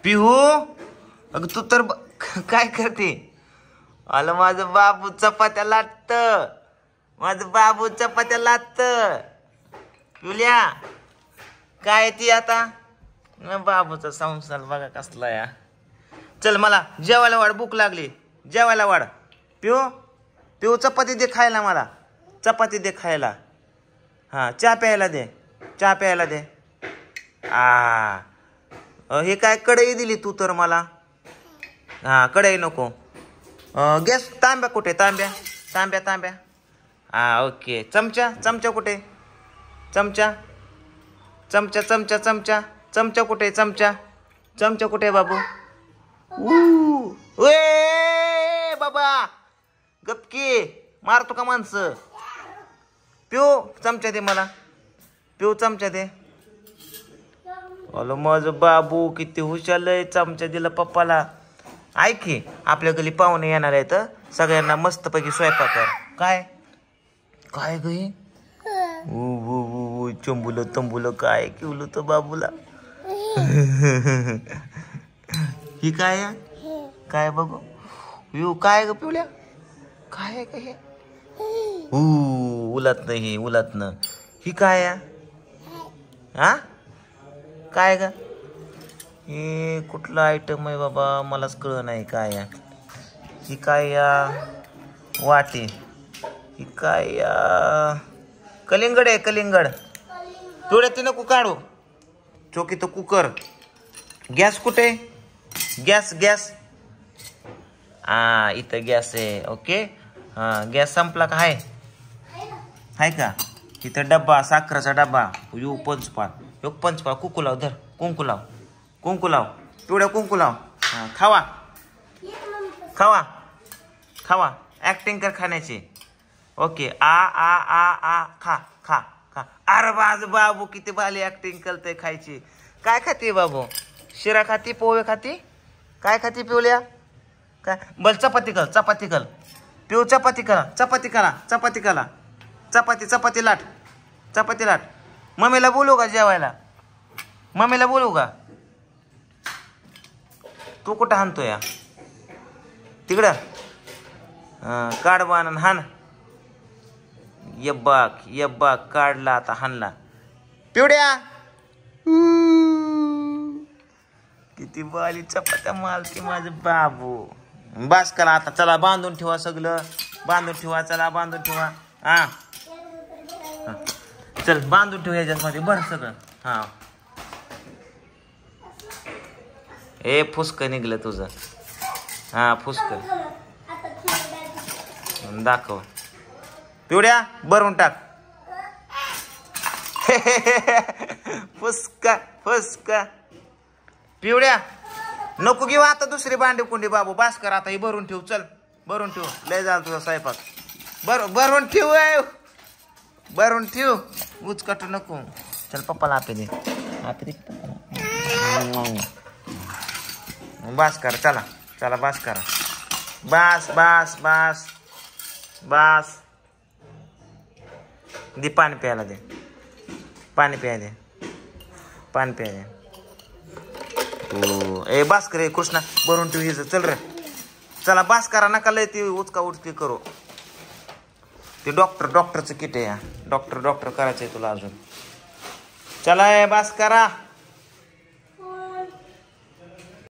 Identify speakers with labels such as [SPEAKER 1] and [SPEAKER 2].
[SPEAKER 1] पिहू अग तू तर काय करते? आलं माझं बाबू चपात्या लाटत, माझं बाबू चपात्या लाटत. पिवल्या काय ती आता बाबूचा संसार बघा कसला या. चल मला जेवायला वाढ, भूक लागली, जेवायला वाढ. पिऊ पिऊ चपाती दे खायला, मला चपाती दे खायला. हा चहा प्यायला दे, चहा प्यायला दे. हे काय कढई दिली तू तर मला? हा कढई नको. गॅस तांब्या कुठे? तांब्या तांब्या तांब्या. हा ओके. चमचा चमचा कुठे? चमचा चमचा चमचा चमचा चमचा कुठे? चमचा चमचा कुठे बाबू? ए बाबा गपकी मारतो का माणसं? पिऊ चमचा दे मला, पिऊ चमचा दे. अलो माझं बाबू किती हुशार, चमचा दिला पप्पाला. ऐक की आपल्या घरी पाहुणे येणार आहेत, सगळ्यांना मस्तपैकी स्वयंपाक कर. काय काय गई चंबुल तंबुल काय किवलं तर बाबूला. ही काय काय बघू यू काय ग पिवल्या? काय का हे? उलत नाही उलत न. ही काय हा काय ग? हे कुठला आयटम आहे बाबा, मलाच कळ नाही काय या. ही काय या वाटी? ही काय या कलिंगड आहे कलिंगड. पिवड्या ते नको काढू, चोकी तो कुकर. गॅस कुठे? गॅस गॅस इथं गॅस आहे. ओके गॅस संपला का? हाय का? इथं डब्बा, साखरेचा डब्बा. यू पंचपाळ, यो पंचपाळ. कुंकू लाव, धर कुंकू लाव, कुंकू लाव पिवड्या कुंकू लाव. खावा खावा खावा, ऍक्टिंग कर खाण्याची. ओके आ आ आ आ खा खा खा. अरे बाज बाबू किती भारी ऍक्टिंग करते खायची. काय खाते बाबू? शिरा खाती, पोहे खाती, काय खाती पिवल्या? काय बल चपाती कर, चपाती कर पिऊ, चपाती करा, चपाती करा, चपाती करा, चपाती चपाती लाट, चपाती लाट. मम्मीला बोलू का जेवायला? मम्मीला बोलू का? तू कुठं हाणतो या तिकडं? काढ बाण हाण. यब्बाक काढला आता हाणला. पिवड्या किती बाली चपात्या मालती माझं बाबू. बास करा आता, चला बांधून ठेवा, सगळं बांधून ठेवा, चला बांधून ठेवा. चल बांधून ठेवा याच्यामध्ये बरं सगळं. हा हे फुसक निघलं तुझं. हा फुसक दाखव. पिवड्या भरून टाक. फुसका फुसका. पिवड्या नको घेऊ आता दुसरी भांडी कुंडी बाबू, बास कर आता. ही भरून ठेव, चल भरून ठेव. लय झालं तुझा स्वयंपाक. भरून ठेव, भरून ठेव, उचकट नको. चल पप्पाला आपे दे, आपे दे पप्पाला. बास कर, चला चला बास करा. बास बास बास बास. दे पाणी प्यायला दे, पाणी प्यायला दे, पाणी प्यायला दे. ए बास करे कृष्णा, भरून ठेव हिज. चल रे चला बास करा, नका लय ती उचका उचकी करू. ते डॉक्टरचं किट आहे. डॉक्टर करायचंय तुला अजून. चला बास करा.